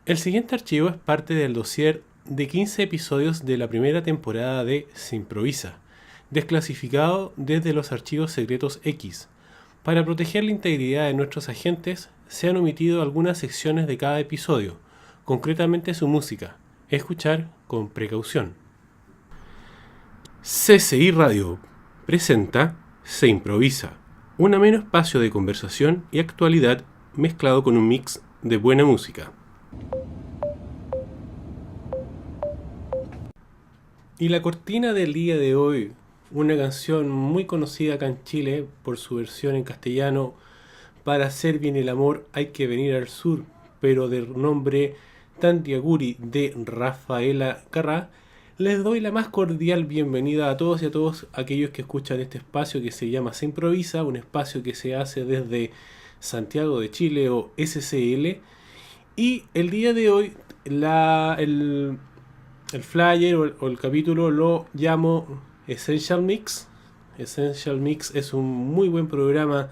El siguiente archivo es parte del dossier de 15 episodios de la primera temporada de Se Improvisa, desclasificado desde los archivos secretos X. Para proteger la integridad de nuestros agentes, se han omitido algunas secciones de cada episodio, concretamente su música. Escuchar con precaución. CCI Radio presenta Se Improvisa, un ameno espacio de conversación y actualidad mezclado con un mix de buena música. Y la cortina del día de hoy, una canción muy conocida acá en Chile por su versión en castellano, Para hacer bien el amor hay que venir al sur, pero del nombre Tantiaguri de Rafaela Carrá. Les doy la más cordial bienvenida a todos y a todos aquellos que escuchan este espacio que se llama Se Improvisa, un espacio que se hace desde Santiago de Chile o SCL. Y el día de hoy el flyer o el capítulo lo llamo Essential Mix. Essential Mix es un muy buen programa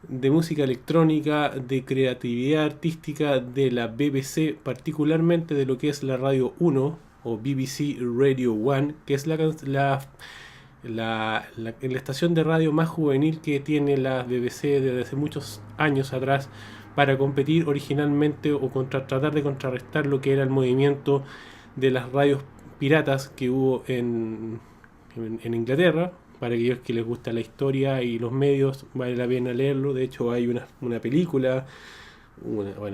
de música electrónica, de creatividad artística de la BBC, particularmente de lo que es la Radio 1 o BBC Radio 1, que es la estación de radio más juvenil que tiene la BBC desde hace muchos años atrás, para competir originalmente o tratar de contrarrestar lo que era el movimiento de las radios piratas que hubo en Inglaterra. Para aquellos que les gusta la historia y los medios, vale la pena leerlo. De hecho hay una película,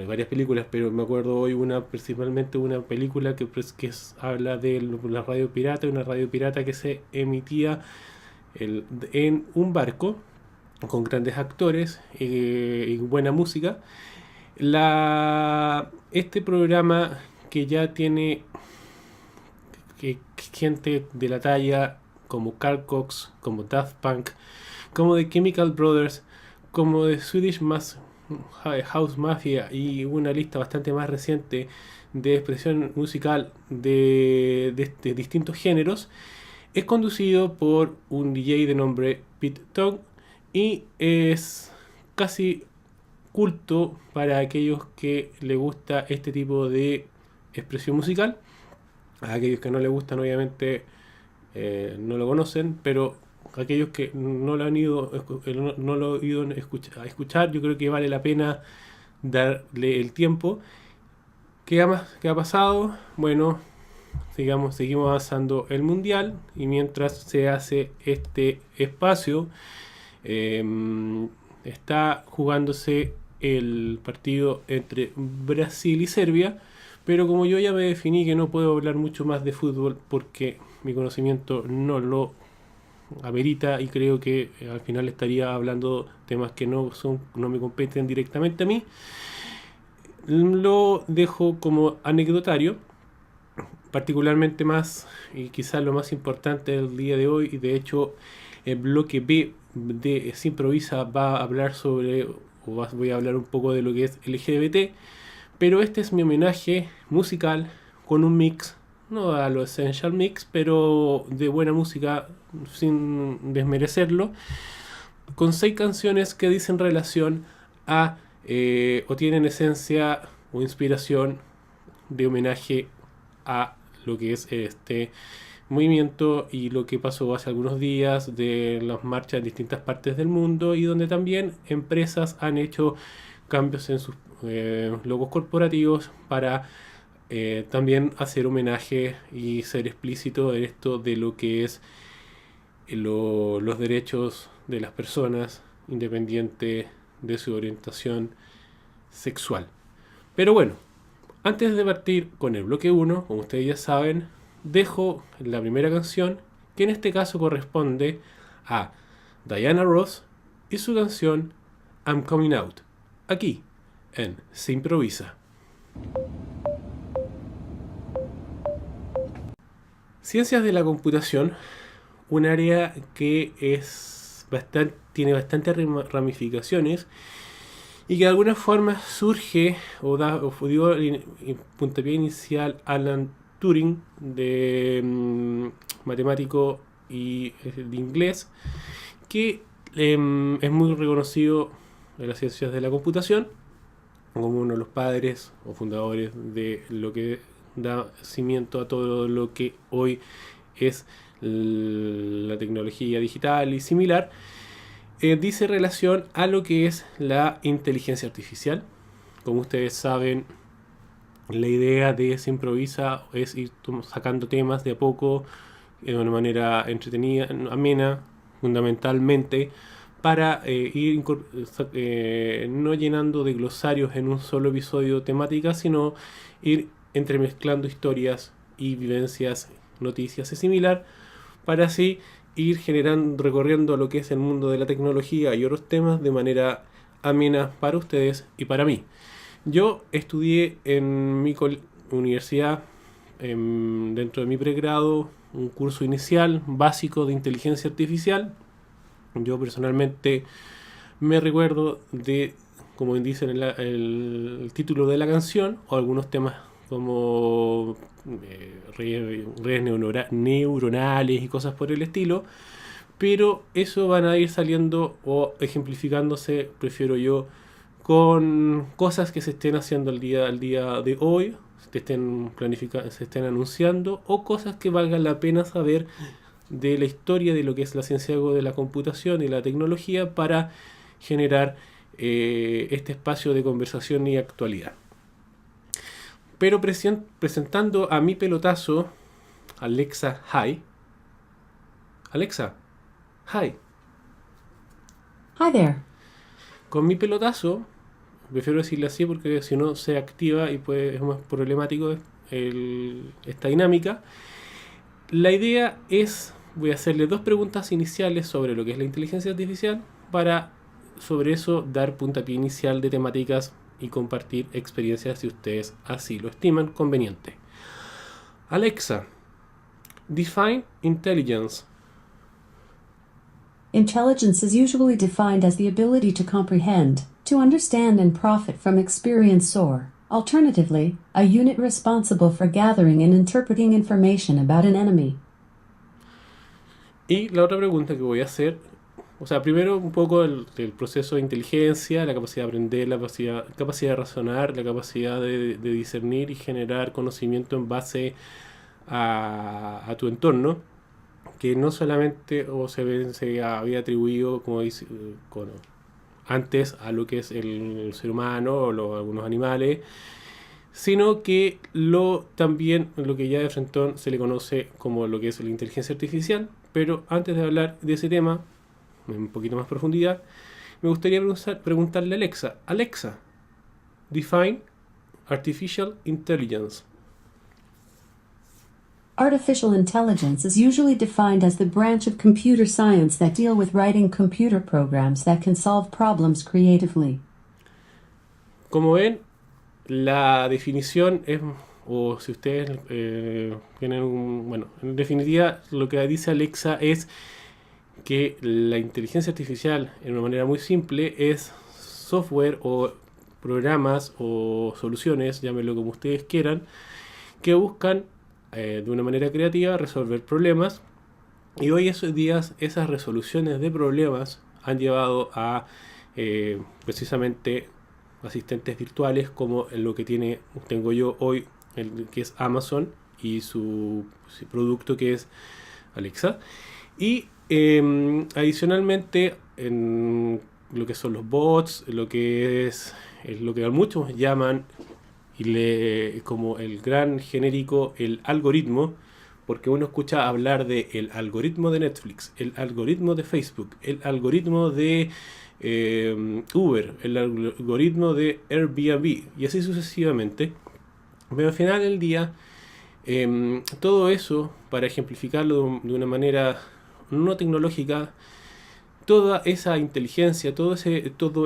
varias películas, pero me acuerdo hoy principalmente una película que habla de la radio pirata, una radio pirata que se emitía en un barco con grandes actores y buena música. Este programa que ya tiene gente de la talla como Carl Cox, como Daft Punk, como The Chemical Brothers, como The Swedish House Mafia y una lista bastante más reciente de expresión musical de distintos géneros, es conducido por un DJ de nombre Pete Tong y es casi culto para aquellos que les gusta este tipo de expresión musical. A aquellos que no les gustan, obviamente, no lo conocen, pero aquellos que no lo han ido a escuchar, yo creo que vale la pena darle el tiempo. ¿Qué ha pasado? Bueno, seguimos avanzando el mundial, y mientras se hace este espacio, está jugándose el partido entre Brasil y Serbia. Pero como yo ya me definí que no puedo hablar mucho más de fútbol porque mi conocimiento no lo amerita, y creo que al final estaría hablando temas que no me competen directamente a mí, lo dejo como anecdotario. Particularmente más, y quizás lo más importante del día de hoy, y de hecho el bloque B de Se Improvisa va a hablar voy a hablar un poco de lo que es LGBT. Pero este es mi homenaje musical con un mix, no a lo Essential Mix, pero de buena música sin desmerecerlo, con 6 canciones que dicen relación a o tienen esencia o inspiración de homenaje a lo que es este movimiento y lo que pasó hace algunos días de las marchas en distintas partes del mundo, y donde también empresas han hecho cambios en sus logos corporativos para también hacer homenaje y ser explícito en esto de lo que es los derechos de las personas independiente de su orientación sexual. Pero bueno, antes de partir con el bloque 1, como ustedes ya saben, dejo la primera canción, que en este caso corresponde a Diana Ross y su canción I'm Coming Out, aquí en Se Improvisa. Ciencias de la computación, un área que tiene bastantes ramificaciones y que de alguna forma surge o dio el puntapié inicial Alan Turing, matemático y de inglés, que es muy reconocido en las ciencias de la computación. como uno de los padres o fundadores de lo que da cimiento a todo lo que hoy es la tecnología digital y similar, dice relación a lo que es la inteligencia artificial. Como ustedes saben, la idea de Se Improvisa es ir sacando temas de a poco, de una manera entretenida, amena, fundamentalmente, para ir no llenando de glosarios en un solo episodio temática, sino ir entremezclando historias y vivencias, noticias y similar, para así ir generando, recorriendo lo que es el mundo de la tecnología y otros temas de manera amena para ustedes y para mí. Yo estudié en mi universidad, dentro de mi pregrado, un curso inicial básico de inteligencia artificial. Yo personalmente me recuerdo de, como dice el título de la canción, o algunos temas como redes neuronales y cosas por el estilo, pero eso van a ir saliendo o ejemplificándose, prefiero yo, con cosas que se estén haciendo al día de hoy, se estén anunciando, o cosas que valgan la pena saber de la historia de lo que es la ciencia de la computación y la tecnología para generar este espacio de conversación y actualidad. Pero presentando a mi pelotazo, Alexa, hi. Alexa, hi. Hi there. Con mi pelotazo, prefiero decirle así porque si no se activa y es más problemático esta dinámica. La idea es, voy a hacerle dos preguntas iniciales sobre lo que es la inteligencia artificial para sobre eso dar puntapié inicial de temáticas y compartir experiencias si ustedes así lo estiman conveniente. Alexa, define intelligence. Intelligence is usually defined as the ability to comprehend, to understand and profit from experience or, alternatively, a unit responsible for gathering and interpreting information about an enemy. Y la otra pregunta que voy a hacer, o sea, primero un poco del proceso de inteligencia, la capacidad de aprender, la capacidad de razonar, la capacidad de discernir y generar conocimiento en base a tu entorno, que no solamente se había atribuido, como dice, antes a lo que es el ser humano o algunos animales, sino que también lo que ya de frente se le conoce como lo que es la inteligencia artificial. Pero antes de hablar de ese tema, en un poquito más profundidad, me gustaría preguntarle a Alexa, Alexa, define artificial intelligence. Artificial intelligence is usually defined as the branch of computer science that deal with writing computer programs that can solve problems creatively. Como ven, la definición es, o si ustedes tienen bueno, en definitiva lo que dice Alexa es que la inteligencia artificial, en una manera muy simple, es software o programas o soluciones, llámenlo como ustedes quieran, que buscan de una manera creativa resolver problemas. Y hoy esos días esas resoluciones de problemas han llevado a precisamente asistentes virtuales como lo que tengo yo hoy, que es Amazon y su producto que es Alexa. Y adicionalmente en lo que son los bots, lo que muchos llaman como el gran genérico, el algoritmo, porque uno escucha hablar de el algoritmo de Netflix, el algoritmo de Facebook, el algoritmo de Uber, el algoritmo de Airbnb y así sucesivamente. Pero al final del día, todo eso, para ejemplificarlo de una manera no tecnológica, toda esa inteligencia, todo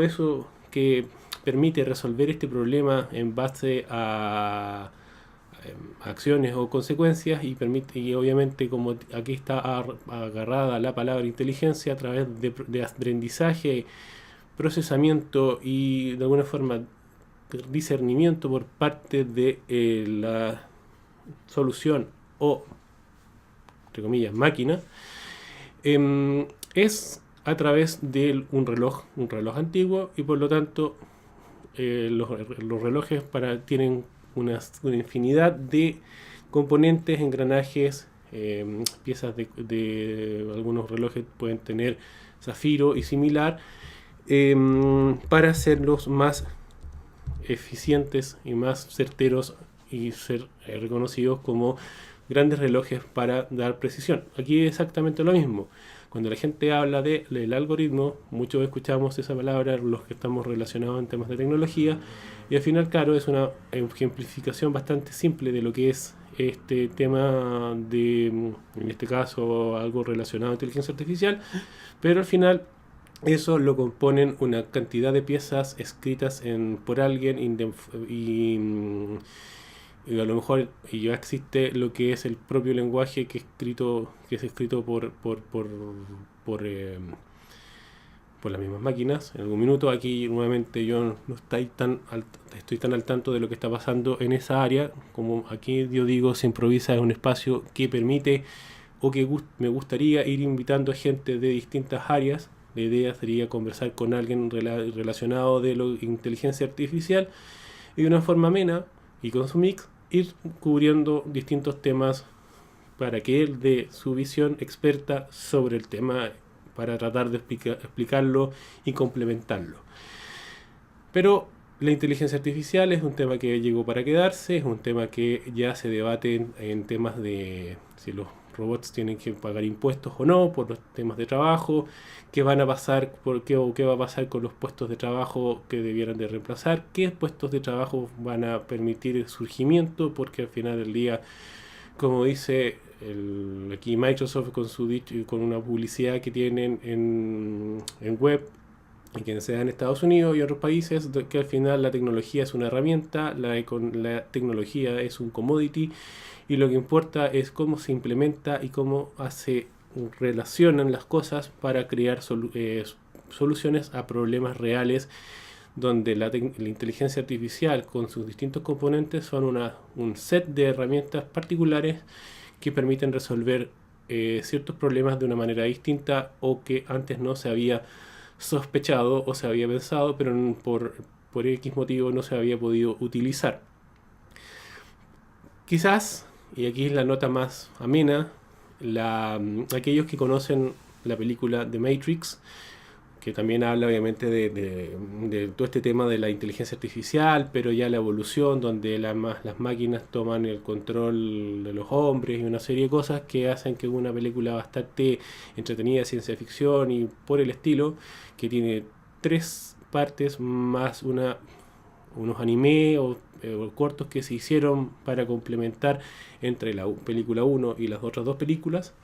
eso que permite resolver este problema en base a acciones o consecuencias y obviamente como aquí está agarrada la palabra inteligencia a través de aprendizaje, procesamiento y de alguna forma discernimiento por parte de la solución o entre comillas máquina, es a través de un reloj antiguo y por lo tanto los relojes tienen una infinidad de componentes, engranajes, piezas de algunos relojes pueden tener zafiro y similar, para hacerlos más eficientes y más certeros y ser reconocidos como grandes relojes para dar precisión. Aquí es exactamente lo mismo. Cuando la gente habla del algoritmo, muchos escuchamos esa palabra, los que estamos relacionados en temas de tecnología, y al final, claro, es una ejemplificación bastante simple de lo que es este tema de, en este caso, algo relacionado a inteligencia artificial, pero al final eso lo componen una cantidad de piezas escritas por alguien y a lo mejor ya existe lo que es el propio lenguaje que es escrito por las mismas máquinas. En algún minuto aquí nuevamente yo no estoy tan al tanto de lo que está pasando en esa área. Como aquí yo digo, se improvisa, es un espacio que permite o que me gustaría ir invitando a gente de distintas áreas. La idea sería conversar con alguien relacionado de la inteligencia artificial y de una forma amena y con su mix ir cubriendo distintos temas para que él dé su visión experta sobre el tema para tratar de explicarlo y complementarlo. Pero la inteligencia artificial es un tema que llegó para quedarse, es un tema que ya se debate en temas de si los robots tienen que pagar impuestos o no por los temas de trabajo, qué van a pasar, qué va a pasar con los puestos de trabajo que debieran de reemplazar, qué puestos de trabajo van a permitir el surgimiento, porque al final del día, como dice aquí Microsoft con una publicidad que tienen en web, y que se da en Estados Unidos y otros países, que al final la tecnología es una herramienta, la tecnología es un commodity, y lo que importa es cómo se implementa y cómo relacionan las cosas para crear soluciones a problemas reales, donde la inteligencia artificial con sus distintos componentes son un set de herramientas particulares que permiten resolver ciertos problemas de una manera distinta o que antes no se había sospechado o se había pensado, pero por X motivo no se había podido utilizar. Quizás, y aquí es la nota más amena, aquellos que conocen la película The Matrix, que también habla obviamente de todo este tema de la inteligencia artificial, pero ya la evolución, donde las máquinas toman el control de los hombres y una serie de cosas que hacen que una película bastante entretenida de ciencia ficción y por el estilo, que tiene 3 partes más unos anime o cortos que se hicieron para complementar entre la película 1 y las otras 2 películas.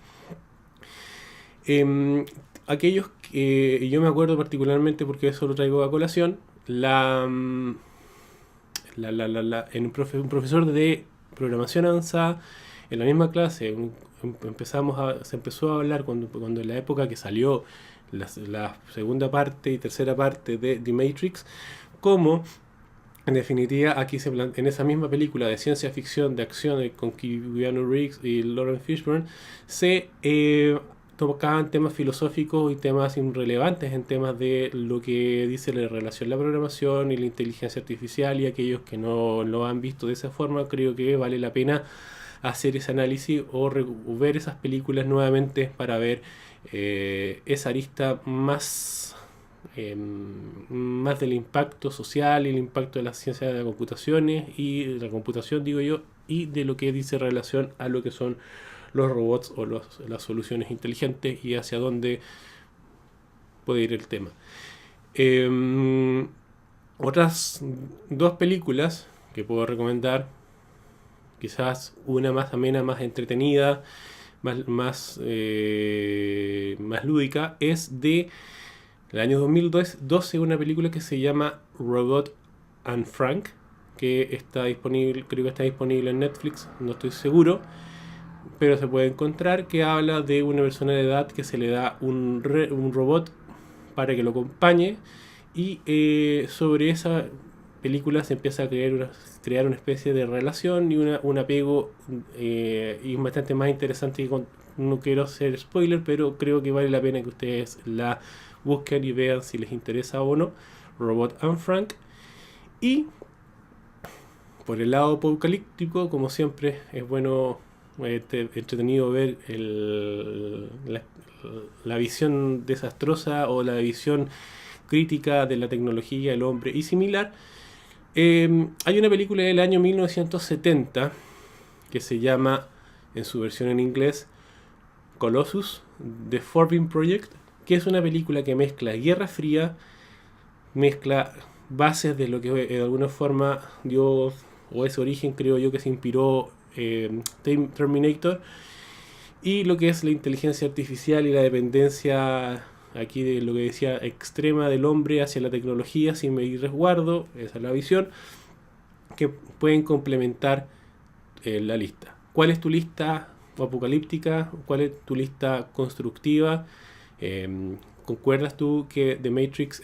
Aquellos que yo me acuerdo particularmente, porque eso lo traigo a colación, un profesor de programación avanzada en la misma clase se empezó a hablar cuando en la época que salió la segunda parte y tercera parte de The Matrix, como en definitiva aquí en esa misma película de ciencia ficción de acción con Keanu Reeves y Laurence Fishburne se tocaban temas filosóficos y temas irrelevantes en temas de lo que dice la relación la programación y la inteligencia artificial, y aquellos que no lo han visto de esa forma, creo que vale la pena hacer ese análisis o ver esas películas nuevamente para ver esa arista más del impacto social y el impacto de la ciencia de las computaciones y de la computación, digo yo, y de lo que dice relación a lo que son los robots o las soluciones inteligentes y hacia dónde puede ir el tema. Otras 2 películas que puedo recomendar, quizás una más amena, más entretenida, más lúdica, es de el año 2012, una película que se llama Robot and Frank, que está disponible, creo que está disponible en Netflix, no estoy seguro, pero se puede encontrar, que habla de una persona de edad que se le da un robot para que lo acompañe, y sobre esa película se empieza a crear una especie de relación y un apego, y bastante más interesante. No quiero hacer spoiler, pero creo que vale la pena que ustedes la busquen y vean si les interesa o no. Robot and Frank. Y por el lado apocalíptico, como siempre, es bueno, entretenido ver la visión desastrosa o la visión crítica de la tecnología, el hombre y similar. Hay una película del año 1970 que se llama, en su versión en inglés, Colossus, The Forbidden Project, que es una película que mezcla Guerra Fría, mezcla bases de lo que de alguna forma dio, o ese origen creo yo que se inspiró Terminator, y lo que es la inteligencia artificial y la dependencia aquí de lo que decía extrema del hombre hacia la tecnología sin medir resguardo. Esa es la visión que pueden complementar la lista. ¿Cuál es tu lista apocalíptica? ¿Cuál es tu lista constructiva? ¿Concuerdas tú que The Matrix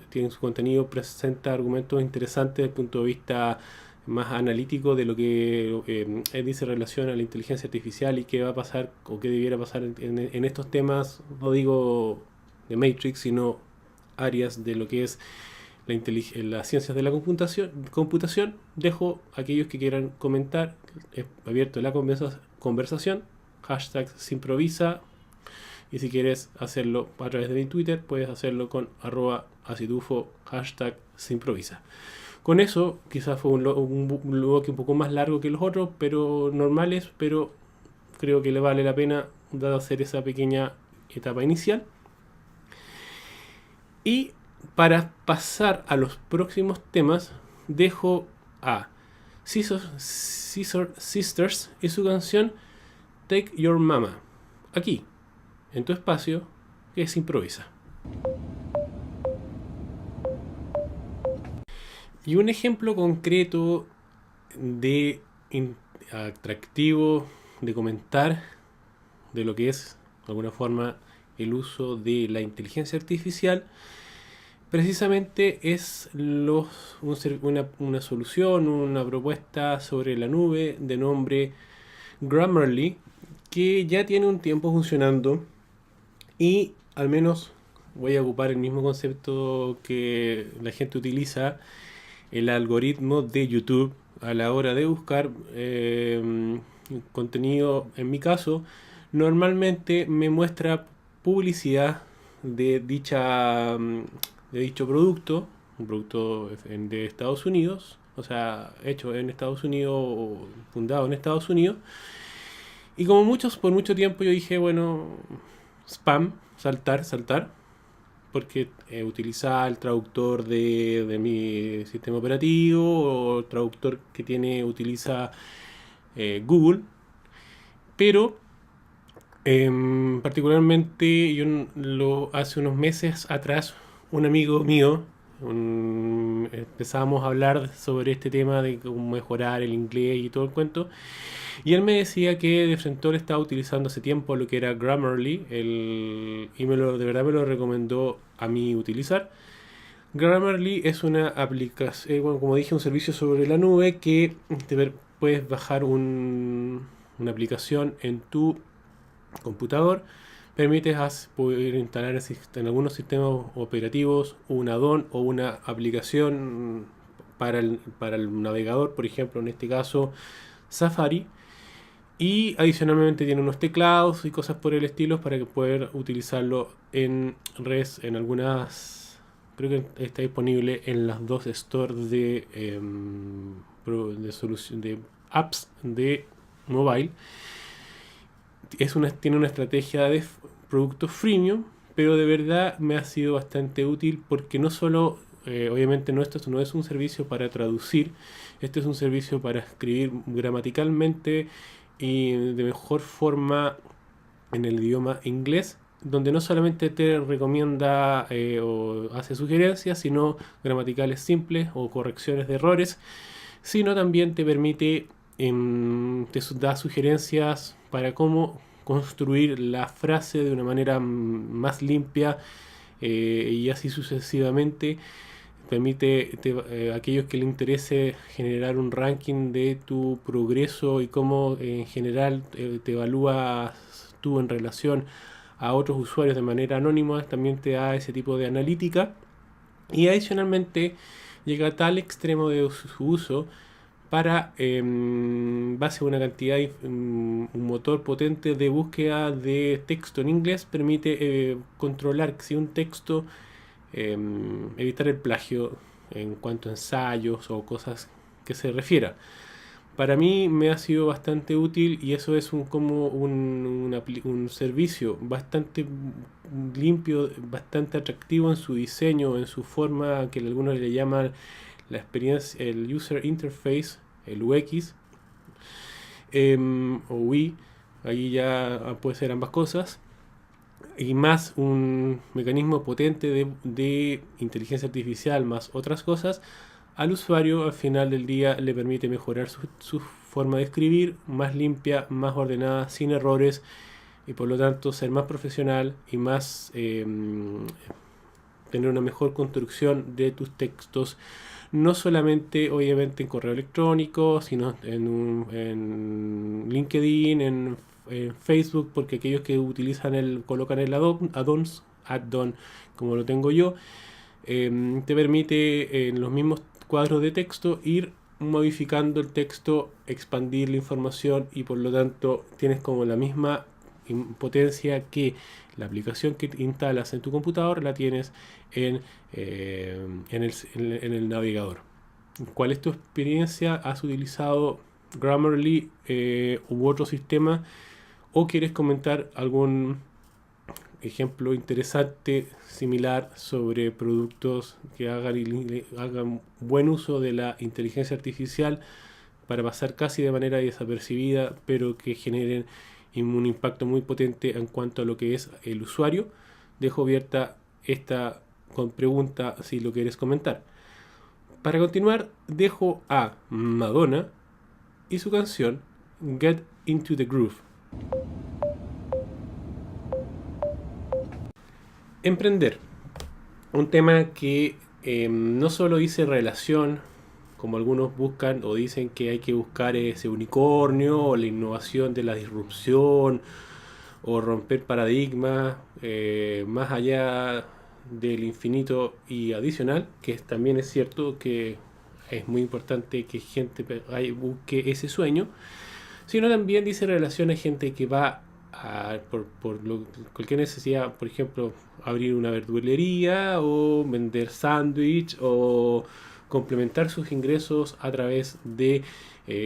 tiene su contenido, presenta argumentos interesantes desde el punto de vista más analítico de lo que dice en relación a la inteligencia artificial y qué va a pasar o qué debiera pasar en estos temas? No digo The Matrix, sino áreas de lo que es las ciencias de la computación. Dejo a aquellos que quieran comentar, es abierto la conversación, hashtag Simprovisa, y si quieres hacerlo a través de mi Twitter, puedes hacerlo con @acidufo, hashtag Simprovisa. Con eso, quizás fue un bloque un poco más largo que los otros, pero normales, pero creo que le vale la pena dado hacer esa pequeña etapa inicial. Y para pasar a los próximos temas, dejo a Scissor Sisters y su canción Take Your Mama, aquí, en tu espacio, que se improvisa. Y un ejemplo concreto de atractivo de comentar de lo que es, de alguna forma, el uso de la inteligencia artificial, precisamente es una solución, una propuesta sobre la nube de nombre Grammarly, que ya tiene un tiempo funcionando y al menos voy a ocupar el mismo concepto que la gente utiliza, el algoritmo de YouTube a la hora de buscar contenido. En mi caso, normalmente me muestra publicidad de dicho producto, un producto de Estados Unidos, o sea, hecho en Estados Unidos o fundado en Estados Unidos. Y como muchos, por mucho tiempo yo dije, bueno, spam, saltar, porque utilizaba el traductor de mi sistema operativo o el traductor que utiliza Google. Pero particularmente hace unos meses atrás un amigo mío empezábamos a hablar sobre este tema de cómo mejorar el inglés y todo el cuento, y él me decía que de frente estaba utilizando hace tiempo lo que era Grammarly, y de verdad me lo recomendó a mí utilizar. Grammarly es una aplicación, bueno, como dije, un servicio sobre la nube que puedes bajar una aplicación en tu computador. Permite poder instalar en algunos sistemas operativos un add-on o una aplicación para el navegador, por ejemplo, en este caso Safari. Y adicionalmente tiene unos teclados y cosas por el estilo para que poder utilizarlo en redes, en algunas, creo que está disponible en las dos stores de solución de apps de mobile. Tiene una estrategia de productos freemium, pero de verdad me ha sido bastante útil porque no solo, obviamente esto no es un servicio para traducir, este es un servicio para escribir gramaticalmente y de mejor forma en el idioma inglés, donde no solamente te recomienda o hace sugerencias, sino gramaticales simples o correcciones de errores, sino también te permite, te da sugerencias para cómo construir la frase de una manera más limpia, y así sucesivamente. Permite a aquellos que les interese generar un ranking de tu progreso y cómo en general te evalúas tú en relación a otros usuarios de manera anónima. También te da ese tipo de analítica. Y adicionalmente llega a tal extremo de su uso para, base a una cantidad, un motor potente de búsqueda de texto en inglés, permite controlar si un texto, evitar el plagio en cuanto a ensayos o cosas que se refiera. Para mí me ha sido bastante útil y eso es como un servicio bastante limpio, bastante atractivo en su diseño, en su forma que algunos le llaman la experiencia, el user interface, el UX, o UI, ahí ya puede ser ambas cosas, y más un mecanismo potente de inteligencia artificial más otras cosas, al usuario al final del día le permite mejorar su forma de escribir, más limpia, más ordenada, sin errores, y por lo tanto ser más profesional y más tener una mejor construcción de tus textos, no solamente obviamente en correo electrónico, sino en LinkedIn, en Facebook, porque aquellos que utilizan colocan el add-on, como lo tengo yo, te permite en los mismos cuadros de texto ir modificando el texto, expandir la información, y por lo tanto tienes como la misma potencia que la aplicación que instalas en tu computador la tienes en el navegador. ¿Cuál es tu experiencia? ¿Has utilizado Grammarly u otro sistema? ¿O quieres comentar algún ejemplo interesante, similar, sobre productos que hagan buen uso de la inteligencia artificial para pasar casi de manera desapercibida, pero que generen un impacto muy potente en cuanto a lo que es el usuario? Dejo abierta esta con pregunta si lo quieres comentar. Para continuar, dejo a Madonna y su canción Get Into the Groove. Emprender, un tema que no solo dice relación, como algunos buscan o dicen que hay que buscar ese unicornio o la innovación de la disrupción o romper paradigmas más allá del infinito y adicional, que también es cierto que es muy importante que gente busque ese sueño, sino también dice relación a gente que va cualquier necesidad, por ejemplo, abrir una verdulería o vender sándwich o complementar sus ingresos a través de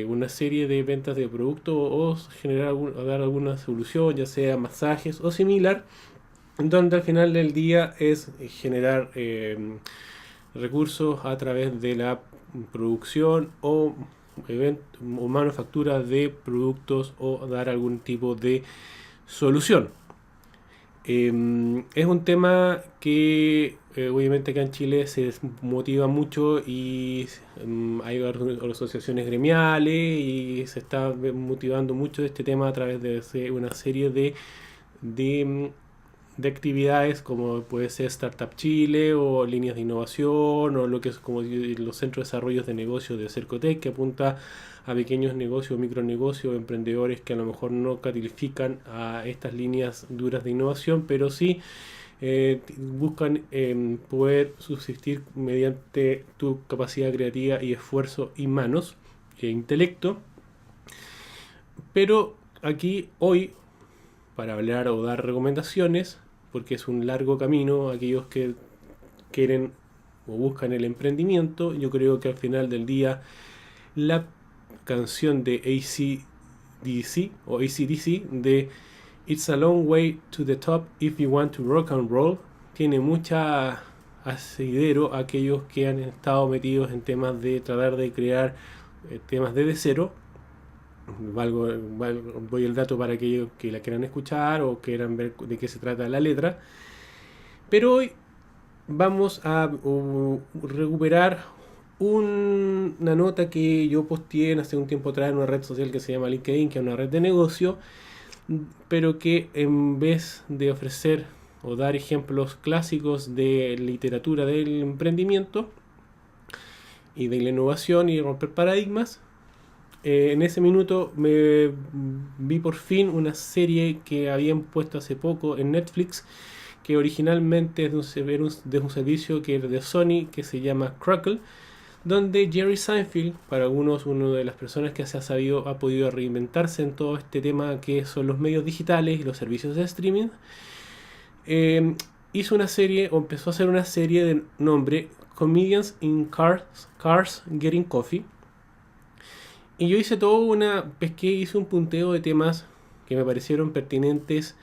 una serie de ventas de productos o generar dar alguna solución, ya sea masajes o similar, donde al final del día es generar recursos a través de la producción o manufactura de productos o dar algún tipo de solución. Es un tema que obviamente acá en Chile se motiva mucho y hay asociaciones gremiales y se está motivando mucho este tema a través de una serie de, de actividades como puede ser Startup Chile o líneas de innovación o lo que es como los centros de desarrollo de negocios de Cercotec, que apunta a pequeños negocios, micronegocios, emprendedores que a lo mejor no califican a estas líneas duras de innovación, pero sí buscan poder subsistir mediante tu capacidad creativa y esfuerzo y manos e intelecto. Pero aquí hoy, para hablar o dar recomendaciones, porque es un largo camino, aquellos que quieren o buscan el emprendimiento, yo creo que al final del día la canción de AC/DC o AC/DC de It's a Long Way to the Top If You Want to Rock and Roll tiene mucha asidero a aquellos que han estado metidos en temas de tratar de crear temas desde cero. Voy el dato para aquellos que la quieran escuchar o quieran ver de qué se trata la letra. Pero hoy vamos a recuperar una nota que yo posteé hace un tiempo atrás en una red social que se llama LinkedIn, que es una red de negocio, pero que en vez de ofrecer o dar ejemplos clásicos de literatura del emprendimiento y de la innovación y romper paradigmas, en ese minuto me vi por fin una serie que habían puesto hace poco en Netflix, que originalmente es de un servicio que es de Sony, que se llama Crackle, donde Jerry Seinfeld, para algunos, una de las personas que se ha podido reinventarse en todo este tema que son los medios digitales y los servicios de streaming, hizo una serie, o empezó a hacer una serie de nombre Comedians in Cars Getting Coffee. Y yo hice un punteo de temas que me parecieron pertinentes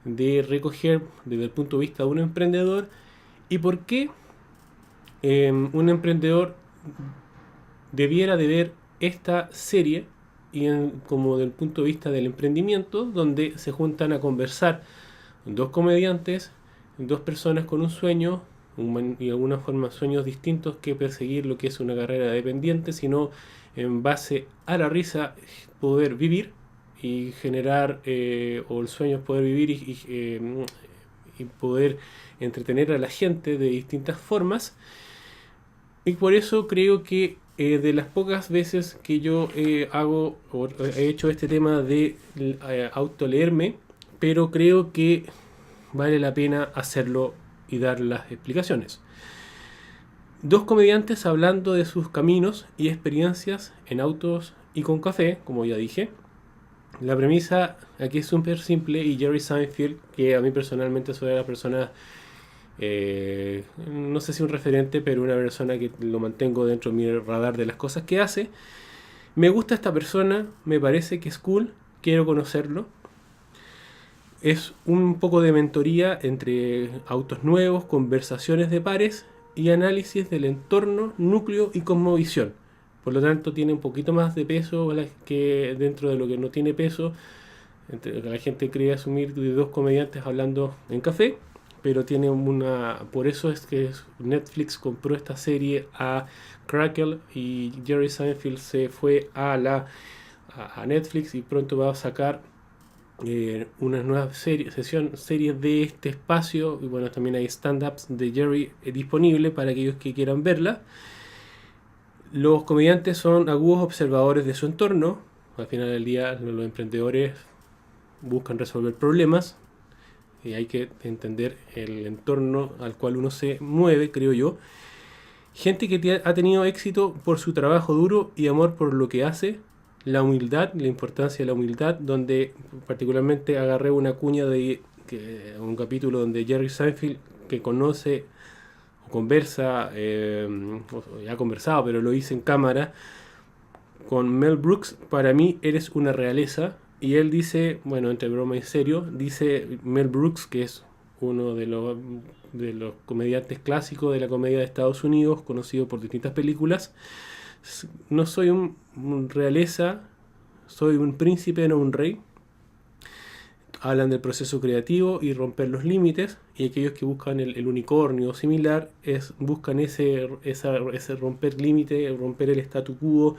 de recoger desde el punto de vista de un emprendedor y por qué un emprendedor debiera de ver esta serie como del punto de vista del emprendimiento, donde se juntan a conversar dos comediantes, dos personas con un sueño y de alguna forma sueños distintos que perseguir lo que es una carrera dependiente, sino en base a la risa poder vivir y generar, o el sueño es poder vivir y poder entretener a la gente de distintas formas. Y por eso creo que de las pocas veces que yo he hecho este tema de autoleerme, pero creo que vale la pena hacerlo y dar las explicaciones. Dos comediantes hablando de sus caminos y experiencias en autos y con café, como ya dije. La premisa aquí es súper simple y Jerry Seinfeld, que a mí personalmente soy la persona, no sé si un referente, pero una persona que lo mantengo dentro de mi radar de las cosas que hace. Me gusta esta persona, me parece que es cool, quiero conocerlo. Es un poco de mentoría entre autos nuevos, conversaciones de pares y análisis del entorno, núcleo y cosmovisión. Por lo tanto, tiene un poquito más de peso que dentro de lo que no tiene peso. La gente cree asumir de dos comediantes hablando en café, pero tiene por eso es que Netflix compró esta serie a Crackle y Jerry Seinfeld se fue a Netflix y pronto va a sacar unas nuevas series de este espacio. Y bueno, también hay stand-ups de Jerry disponible para aquellos que quieran verla. Los comediantes son agudos observadores de su entorno. Al final del día, los emprendedores buscan resolver problemas y hay que entender el entorno al cual uno se mueve, creo yo. Gente que ha tenido éxito por su trabajo duro y amor por lo que hace. La humildad, la importancia de la humildad, donde particularmente agarré una cuña de un capítulo donde Jerry Seinfeld, que conoce o conversa, ya ha conversado, pero lo hice en cámara, con Mel Brooks. Para mí eres una realeza. Y él dice, bueno, entre broma y serio, dice Mel Brooks, que es uno de los comediantes clásicos de la comedia de Estados Unidos, conocido por distintas películas: no soy un realeza, soy un príncipe, no un rey. Hablan del proceso creativo y romper los límites, y aquellos que buscan el unicornio o similar buscan ese romper límite, romper el statu quo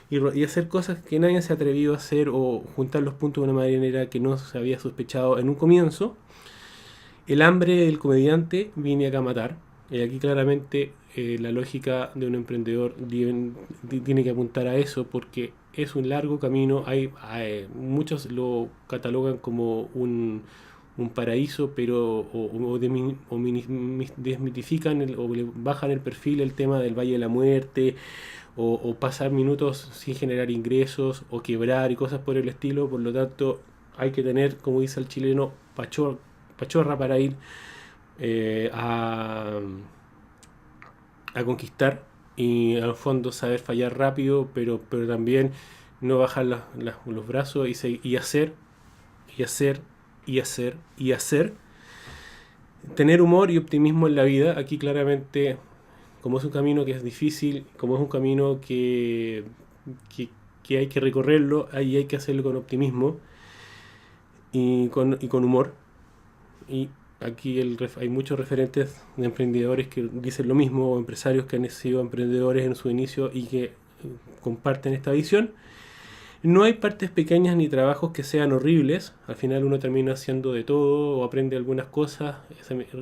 y hacer cosas que nadie se ha atrevido a hacer, o juntar los puntos de una manera que no se había sospechado en un comienzo. El hambre del comediante viene acá a matar. Y aquí claramente la lógica de un emprendedor tiene que apuntar a eso, porque es un largo camino. Muchos lo catalogan como un paraíso, pero desmitifican o le bajan el perfil el tema del Valle de la Muerte, o pasar minutos sin generar ingresos, o quebrar y cosas por el estilo. Por lo tanto, hay que tener, como dice el chileno, pachorra para ir a conquistar, y al fondo saber fallar rápido, pero también no bajar los brazos y hacer y hacer y hacer y hacer. Tener humor y optimismo en la vida. Aquí claramente, como es un camino que es difícil, como es un camino que hay que recorrerlo, ahí hay que hacerlo con optimismo y con humor. Y aquí hay muchos referentes de emprendedores que dicen lo mismo, o empresarios que han sido emprendedores en su inicio y que comparten esta visión. No hay partes pequeñas ni trabajos que sean horribles. Al final uno termina haciendo de todo o aprende algunas cosas.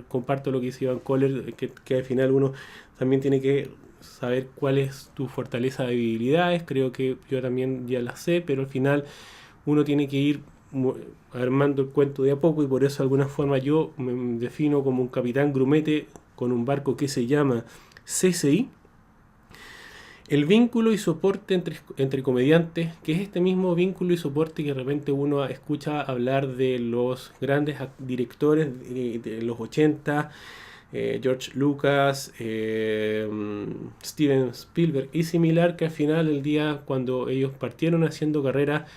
Comparto lo que dice Iván Kohler, que al final uno también tiene que saber cuál es tu fortaleza de debilidades. Creo que yo también ya las sé, pero al final uno tiene que ir armando el cuento de a poco, y por eso de alguna forma yo me defino como un capitán grumete con un barco que se llama CCI. El vínculo y soporte entre comediantes, que es este mismo vínculo y soporte que de repente uno escucha hablar de los grandes directores de los 80, George Lucas, Steven Spielberg y similar, que al final del día, cuando ellos partieron haciendo carrera,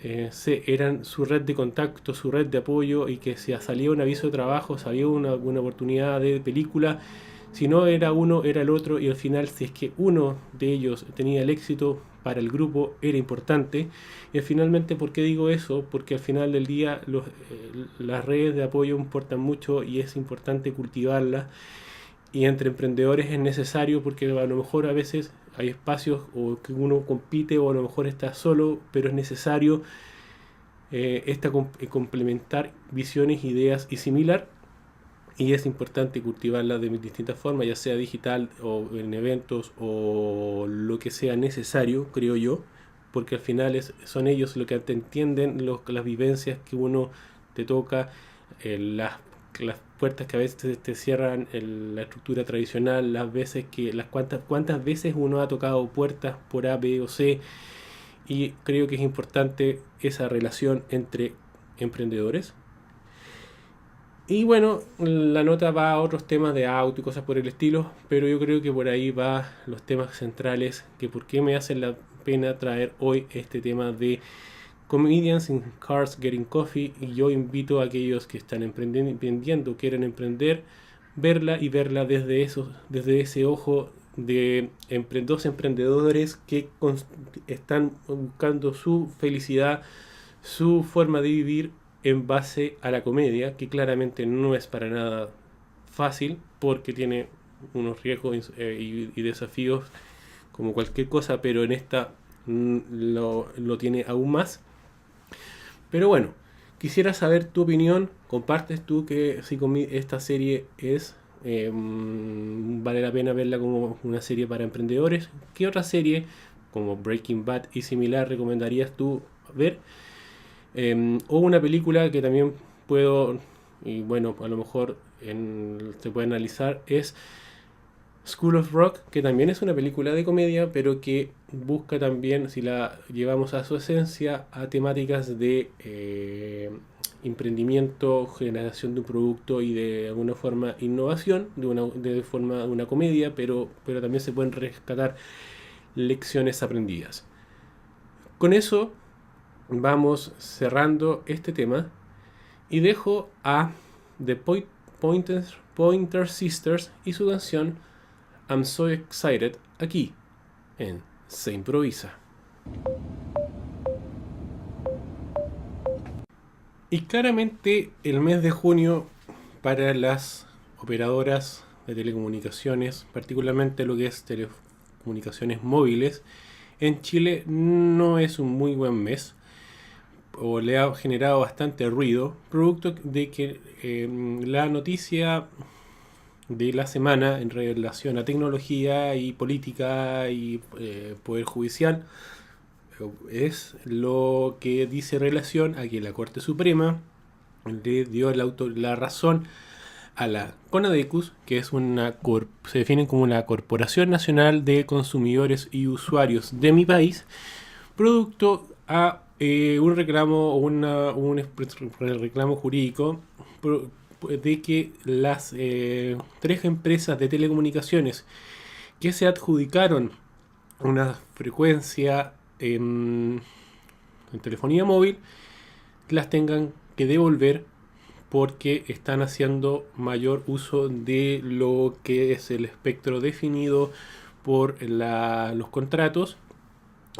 eran su red de contacto, su red de apoyo, y que si salía un aviso de trabajo, salía una oportunidad de película, si no era uno, era el otro, y al final, si es que uno de ellos tenía el éxito para el grupo, era importante. Y finalmente, ¿por qué digo eso? Porque al final del día las redes de apoyo importan mucho y es importante cultivarlas. Y entre emprendedores es necesario, porque a lo mejor a veces hay espacios o que uno compite o a lo mejor está solo, pero es necesario complementar visiones, ideas y similar. Y es importante cultivarlas de distintas formas, ya sea digital o en eventos o lo que sea necesario, creo yo, porque al final son ellos los que te entienden las vivencias que uno te toca, las puertas que a veces te cierran la estructura tradicional, cuántas veces uno ha tocado puertas por A, B o C, y creo que es importante esa relación entre emprendedores. Y bueno, la nota va a otros temas de auto y cosas por el estilo, pero yo creo que por ahí va los temas centrales, que por qué me hace la pena traer hoy este tema de Comedians in Cars Getting Coffee. Y yo invito a aquellos que están emprendiendo, quieren emprender, verla y verla desde ese ojo de dos emprendedores que están buscando su felicidad, su forma de vivir en base a la comedia, que claramente no es para nada fácil, porque tiene unos riesgos y desafíos como cualquier cosa, pero en esta lo tiene aún más. Pero bueno, quisiera saber tu opinión. ¿Compartes tú que si esta serie vale la pena verla como una serie para emprendedores? ¿Qué otra serie como Breaking Bad y similar recomendarías tú ver? O una película que también puedo, y bueno, a lo mejor se puede analizar, es School of Rock, que también es una película de comedia, pero que busca también, si la llevamos a su esencia, a temáticas de emprendimiento, generación de un producto y de alguna forma innovación, de forma de una comedia, pero también se pueden rescatar lecciones aprendidas. Con eso vamos cerrando este tema y dejo a The Pointer Sisters y su canción I'm So Excited aquí en Se Improvisa. Y claramente el mes de junio para las operadoras de telecomunicaciones, particularmente lo que es telecomunicaciones móviles, en Chile no es un muy buen mes, o le ha generado bastante ruido, producto de que la noticia de la semana en relación a tecnología y política y poder judicial es lo que dice relación a que la Corte Suprema le dio la razón a la CONADECUS, que es se define como una Corporación Nacional de Consumidores y Usuarios de mi país, producto a un reclamo o un reclamo jurídico de que las 3 empresas de telecomunicaciones que se adjudicaron una frecuencia en telefonía móvil las tengan que devolver porque están haciendo mayor uso de lo que es el espectro definido por los contratos,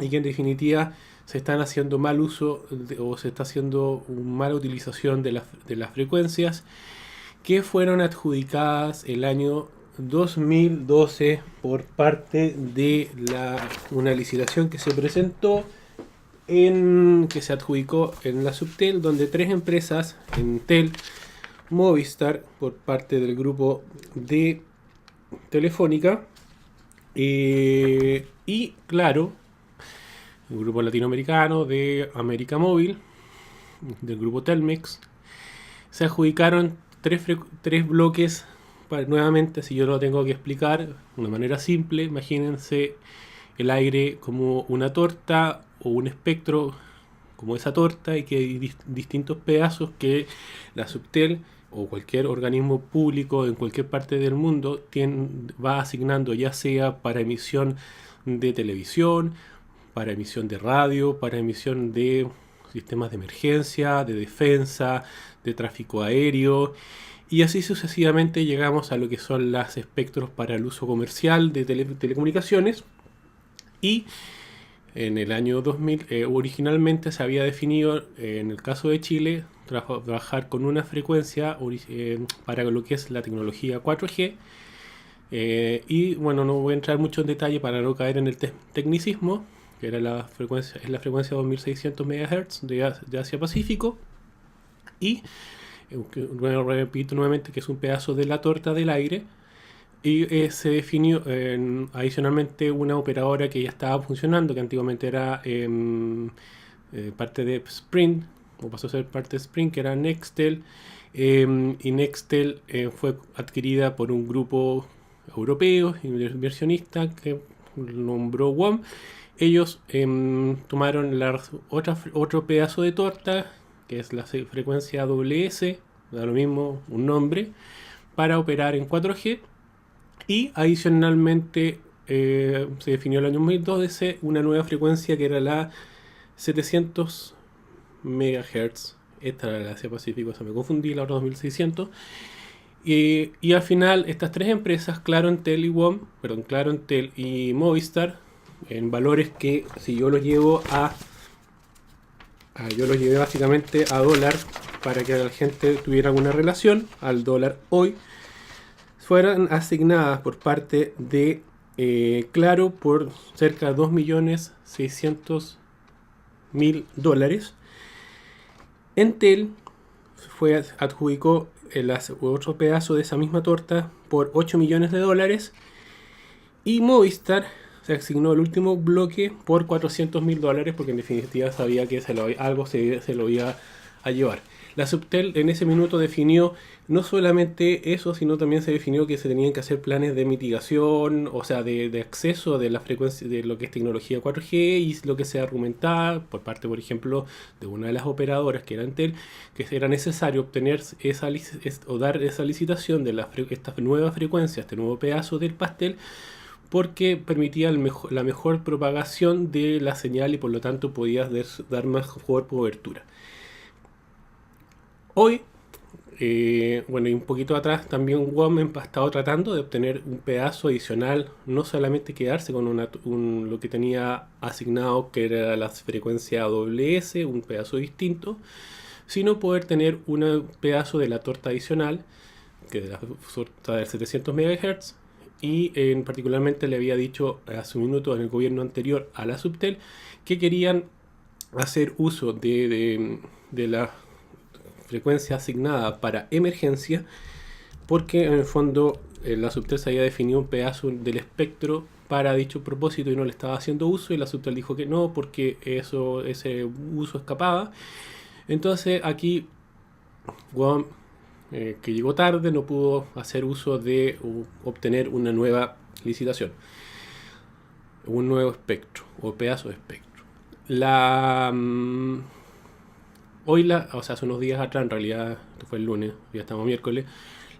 y que en definitiva se están haciendo mal uso o se está haciendo una mala utilización de las frecuencias que fueron adjudicadas el año 2012 por parte de una licitación que se presentó que se adjudicó en la Subtel, donde 3 empresas, Entel, Movistar, por parte del grupo de Telefónica, y Claro, el grupo latinoamericano de América Móvil, del grupo Telmex, se adjudicaron 3 bloques. Nuevamente, si yo lo tengo que explicar de una manera simple, imagínense el aire como una torta o un espectro como esa torta, y que hay distintos pedazos que la Subtel o cualquier organismo público en cualquier parte del mundo va asignando, ya sea para emisión de televisión, para emisión de radio, para emisión de sistemas de emergencia, de defensa, de tráfico aéreo, y así sucesivamente llegamos a lo que son los espectros para el uso comercial de telecomunicaciones. Y en el año 2000 originalmente se había definido, en el caso de Chile, trabajar con una frecuencia para lo que es la tecnología 4G. Y bueno, no voy a entrar mucho en detalle para no caer en el tecnicismo, que era es la frecuencia 2600 MHz de Asia-Pacífico. Y bueno, repito nuevamente que es un pedazo de la torta del aire. Y se definió adicionalmente una operadora que ya estaba funcionando, que antiguamente era parte de Sprint, o pasó a ser parte de Sprint, que era Nextel. Y Nextel fue adquirida por un grupo europeo inversionista que nombró WOM. Ellos tomaron otro pedazo de torta, que es la frecuencia AWS, da lo mismo un nombre, para operar en 4G. Y adicionalmente se definió el año 2012 una nueva frecuencia que era la 700 MHz. Esta era la Asia Pacífico, se me confundí, la otra 2600. Y al final estas tres empresas, Claro, Entel y Movistar, en valores que si yo los llevo yo los llevé básicamente a dólar para que la gente tuviera alguna relación al dólar hoy, fueran asignadas por parte de Claro por cerca de $2.600.000. Entel adjudicó otro pedazo de esa misma torta por $8 millones, y Movistar se asignó el último bloque por $400.000, porque en definitiva sabía que algo se lo iba a llevar. La Subtel en ese minuto definió no solamente eso, sino también se definió que se tenían que hacer planes de mitigación, o sea, de acceso de la frecuencia de lo que es tecnología 4G, y lo que se argumentaba por parte, por ejemplo, de una de las operadoras, que era Entel, que era necesario obtener dar esa licitación de esta nueva frecuencia, este nuevo pedazo del pastel, porque permitía la mejor propagación de la señal y por lo tanto podías dar mejor cobertura. Hoy, bueno, y un poquito atrás también WOM ha estado tratando de obtener un pedazo adicional, no solamente quedarse con lo que tenía asignado, que era la frecuencia AWS, un pedazo distinto, sino poder tener un pedazo de la torta adicional, que de la torta de 700 MHz, y particularmente le había dicho hace un minuto en el gobierno anterior a la Subtel que querían hacer uso de la frecuencia asignada para emergencia, porque en el fondo la Subtel se había definido un pedazo del espectro para dicho propósito y no le estaba haciendo uso, y la Subtel dijo que no, porque ese uso escapaba. Entonces aquí WOM, que llegó tarde, no pudo hacer uso de obtener una nueva licitación, un nuevo espectro o pedazo de espectro. O sea, hace unos días atrás, en realidad esto fue el lunes, ya estamos miércoles,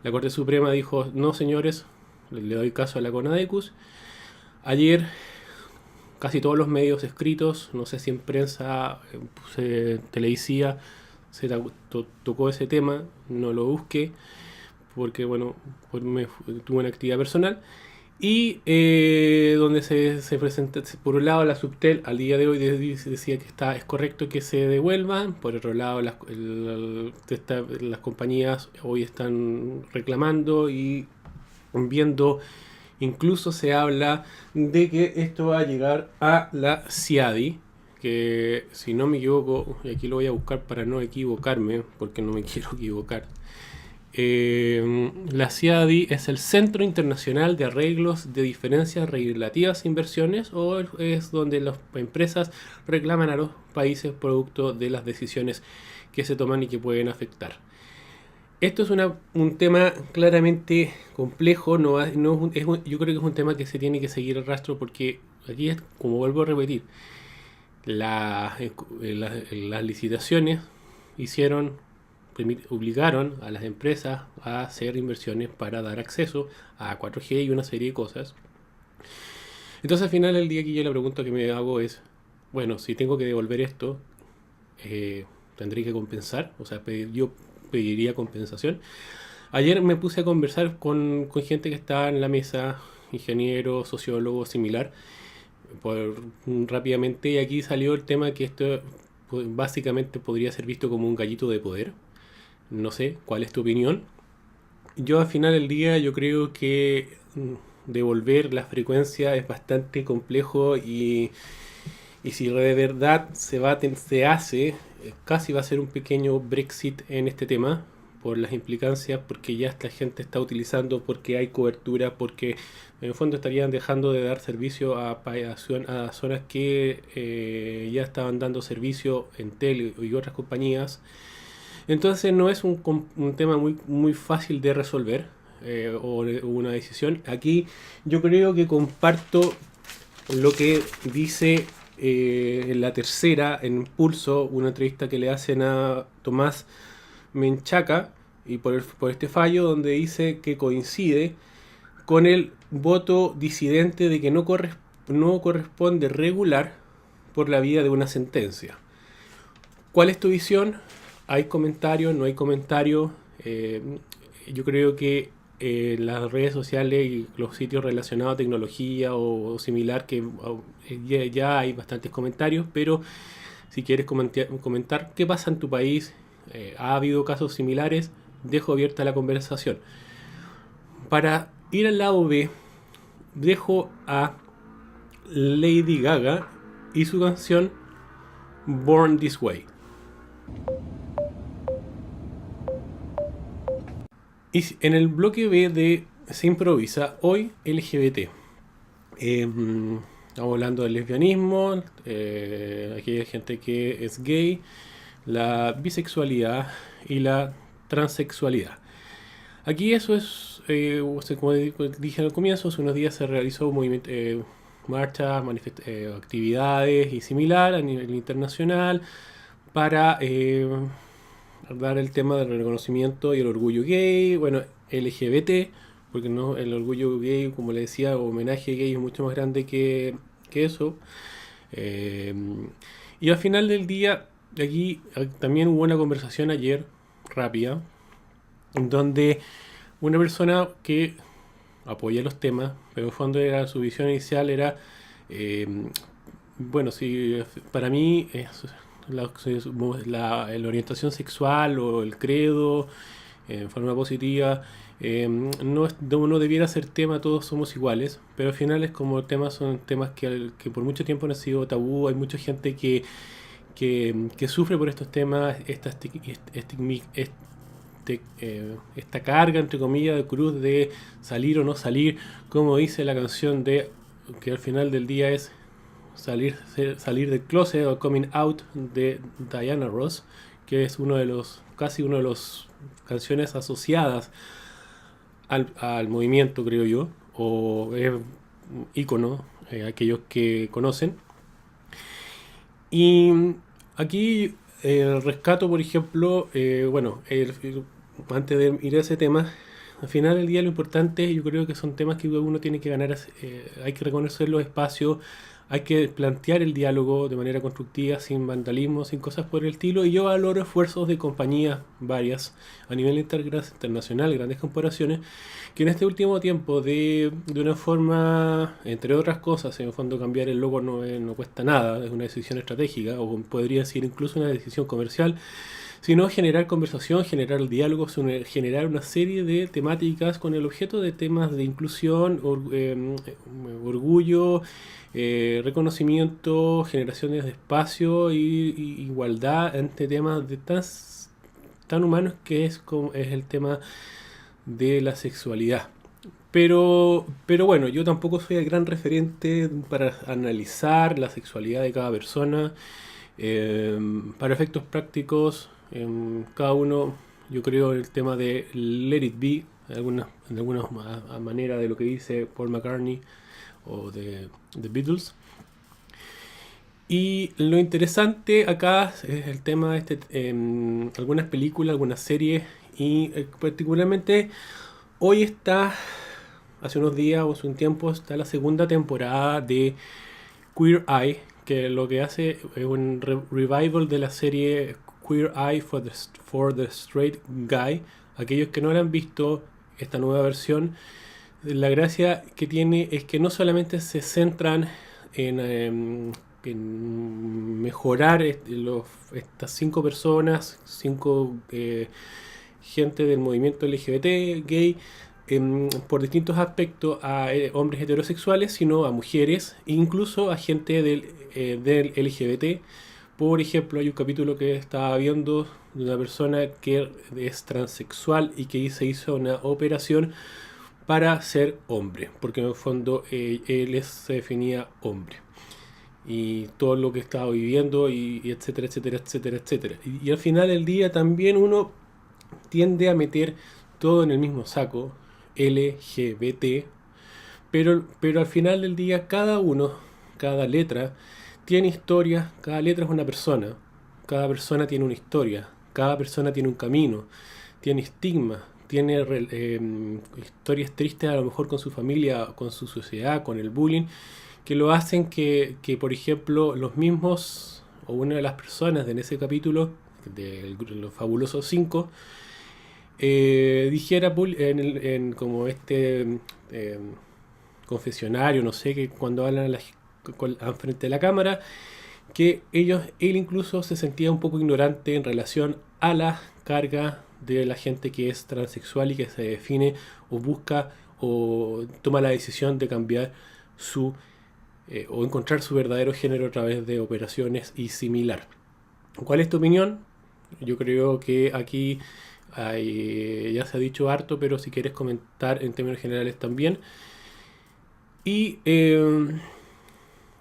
la Corte Suprema dijo: no, señores, le doy caso a la CONADECUS. Ayer casi todos los medios escritos, no sé si en prensa, televisiva, se tocó ese tema, no lo busqué, porque bueno, tuve una actividad personal. Y donde se presenta, por un lado, la Subtel al día de hoy decía que es correcto que se devuelvan. Por otro lado, las compañías hoy están reclamando y viendo, incluso se habla de que esto va a llegar a la CIADI, que si no me equivoco, y aquí lo voy a buscar para no equivocarme, porque no me quiero equivocar. La CIADI es el Centro Internacional de Arreglos de Diferencias Relativas e Inversiones, o es donde las empresas reclaman a los países producto de las decisiones que se toman y que pueden afectar. Esto es un tema claramente complejo, yo creo que es un tema que se tiene que seguir el rastro, porque aquí es como vuelvo a repetir, las licitaciones obligaron a las empresas a hacer inversiones para dar acceso a 4G y una serie de cosas. Entonces al final del día aquí yo la pregunta que me hago es, bueno, si tengo que devolver esto, tendré que compensar, o sea, yo pediría compensación. Ayer me puse a conversar con gente que estaba en la mesa, ingeniero, sociólogo, similar, rápidamente, y aquí salió el tema que esto pues, básicamente podría ser visto como un gallito de poder. No sé, ¿cuál es tu opinión? Yo al final del día yo creo que devolver la frecuencia es bastante complejo y si de verdad se hace, casi va a ser un pequeño Brexit en este tema por las implicancias, porque ya esta gente está utilizando, porque hay cobertura, porque en el fondo estarían dejando de dar servicio a zonas que ya estaban dando servicio en Tel y otras compañías. Entonces no es un tema muy fácil de resolver o una decisión. Aquí yo creo que comparto lo que dice en la tercera, en Pulso, una entrevista que le hacen a Tomás Menchaca y por este fallo donde dice que coincide con el voto disidente de que no corresponde regular por la vía de una sentencia. ¿Cuál es tu visión? ¿Hay comentarios? ¿No hay comentarios? Yo creo que las redes sociales y los sitios relacionados a tecnología o similar, que ya hay bastantes comentarios, pero si quieres comentar qué pasa en tu país, ha habido casos similares, dejo abierta la conversación. Para ir al lado B, dejo a Lady Gaga y su canción Born This Way. Y en el bloque B de Se Improvisa, hoy LGBT. Estamos hablando del lesbianismo, aquí hay gente que es gay, la bisexualidad y la transexualidad. Aquí eso es, como dije al comienzo, hace unos días se realizó marchas, actividades y similar a nivel internacional para dar el tema del reconocimiento y el orgullo gay, bueno, LGBT, porque no el orgullo gay, como le decía, homenaje gay es mucho más grande que eso. Eh, y al final del día, aquí también hubo una conversación ayer, rápida, en donde una persona que apoya los temas, pero en el fondo era su visión inicial era, eh, bueno, si para mí la orientación sexual o el credo en forma positiva no debiera ser tema, todos somos iguales, pero al final es como temas, son temas que por mucho tiempo han sido tabú, hay mucha gente que sufre por estos temas, esta carga, entre comillas, de cruz de salir o no salir, como dice la canción de que al final del día es salir del closet o coming out de Diana Ross, que es casi uno de los canciones asociadas al movimiento, creo yo, o es ícono, aquellos que conocen. Y aquí rescato, por ejemplo, antes de ir a ese tema, al final del día lo importante, yo creo que son temas que uno tiene que ganar, hay que reconocer los espacios, hay que plantear el diálogo de manera constructiva, sin vandalismo, sin cosas por el estilo, y yo valoro esfuerzos de compañías varias a nivel internacional, grandes corporaciones, que en este último tiempo, de una forma, entre otras cosas, en el fondo cambiar el logo no cuesta nada, es una decisión estratégica, o podría ser incluso una decisión comercial, sino generar conversación, generar diálogos, generar una serie de temáticas con el objeto de temas de inclusión, orgullo, reconocimiento, generaciones de espacio y igualdad ante temas tan humanos que es el tema de la sexualidad. Pero bueno, yo tampoco soy el gran referente para analizar la sexualidad de cada persona. Para efectos prácticos, cada uno, yo creo el tema de Let It Be, de alguna manera de lo que dice Paul McCartney o de The Beatles. Y lo interesante acá es el tema de algunas películas, algunas series, y particularmente hoy está, hace unos días o hace un tiempo, está la segunda temporada de Queer Eye, que lo que hace es un revival de la serie Queer Eye for the Straight Guy. Aquellos que no la han visto, esta nueva versión, la gracia que tiene es que no solamente se centran en mejorar estas 5 gente del movimiento LGBT, gay, por distintos aspectos a hombres heterosexuales, sino a mujeres e incluso a gente del LGBT. Por ejemplo, hay un capítulo que estaba viendo de una persona que es transexual y que se hizo una operación para ser hombre, porque en el fondo él se definía hombre. Y todo lo que estaba viviendo, y etcétera, etcétera, etcétera, etcétera. Y al final del día también uno tiende a meter todo en el mismo saco, LGBT, pero al final del día cada letra, tiene historia, cada letra es una persona, cada persona tiene una historia, cada persona tiene un camino, tiene estigma, tiene historias tristes a lo mejor con su familia, con su sociedad, con el bullying, que lo hacen por ejemplo, los mismos, o una de las personas en ese capítulo, de los fabulosos 5, dijera como confesionario, no sé, que cuando hablan frente a la cámara, que él incluso se sentía un poco ignorante en relación a la carga de la gente que es transexual y que se define o busca o toma la decisión de cambiar o encontrar su verdadero género a través de operaciones y similar. ¿Cuál es tu opinión? Yo creo que aquí ya se ha dicho harto, pero si quieres comentar en términos generales también. Y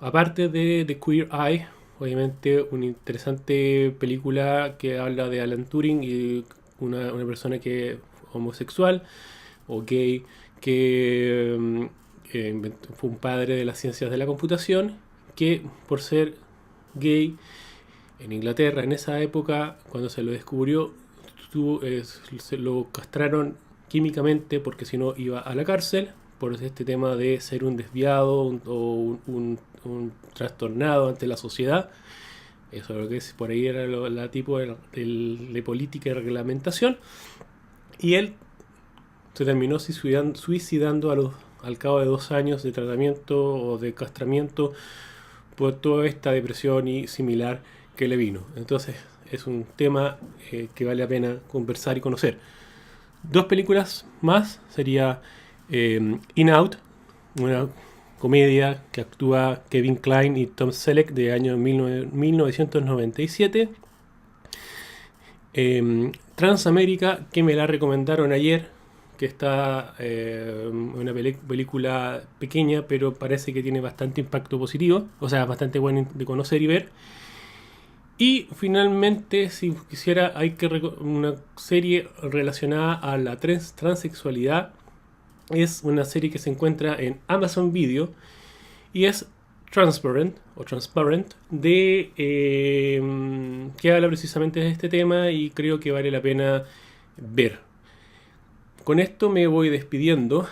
aparte de Queer Eye, obviamente una interesante película que habla de Alan Turing y una persona que es homosexual o gay, que fue un padre de las ciencias de la computación, que por ser gay en Inglaterra en esa época, cuando se lo descubrió, se lo castraron químicamente porque si no iba a la cárcel por este tema de ser un desviado o un trastornado ante la sociedad. Eso es lo que es, por ahí era la tipo de política y reglamentación. Y él se terminó suicidando al cabo de 2 años de tratamiento o de castramiento por toda esta depresión y similar que le vino. Entonces es un tema que vale la pena conversar y conocer. 2 películas más sería In Out, una comedia que actúa Kevin Kline y Tom Selleck de año 1997. Transamérica, que me la recomendaron ayer, que está una película pequeña, pero parece que tiene bastante impacto positivo, o sea, bastante bueno de conocer y ver. Y finalmente, si quisiera, una serie relacionada a la transexualidad. Es una serie que se encuentra en Amazon Video y es Transparent que habla precisamente de este tema y creo que vale la pena ver. Con esto me voy despidiendo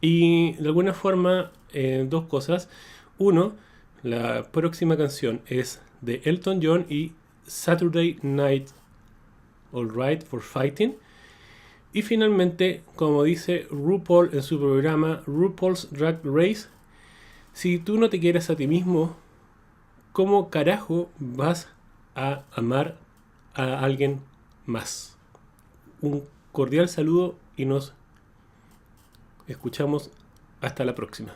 y de alguna forma 2 cosas. Uno, la próxima canción es de Elton John y Saturday Night Alright for Fighting. Y finalmente, como dice RuPaul en su programa RuPaul's Drag Race, si tú no te quieres a ti mismo, ¿cómo carajo vas a amar a alguien más? Un cordial saludo y nos escuchamos hasta la próxima.